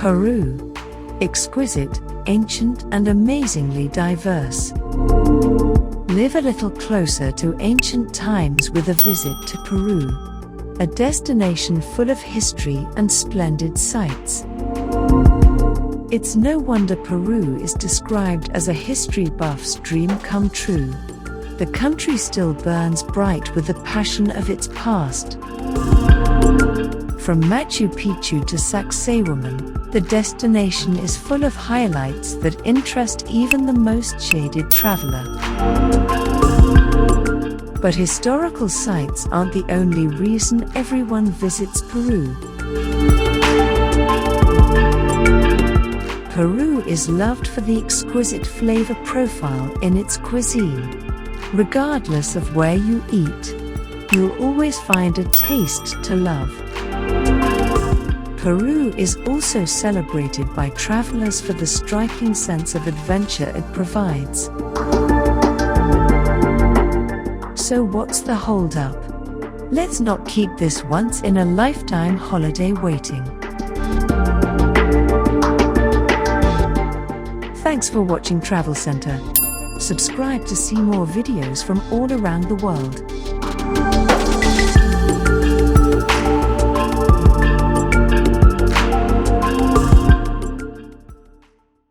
Peru. Exquisite, ancient and amazingly diverse. Live a little closer to ancient times with a visit to Peru, a destination full of history and splendid sights. It's no wonder Peru is described as a history buff's dream come true. The country still burns bright with the passion of its past. From Machu Picchu to Saqsaywaman, the destination is full of highlights that interest even the most jaded traveler. But historical sites aren't the only reason everyone visits Peru. Peru is loved for the exquisite flavor profile in its cuisine. Regardless of where you eat, you'll always find a taste to love. Peru is also celebrated by travelers for the striking sense of adventure it provides. So what's the hold-up? Let's not keep this once-in-a-lifetime holiday waiting. Thanks for watching Travel Center. Subscribe to see more videos from all around the world.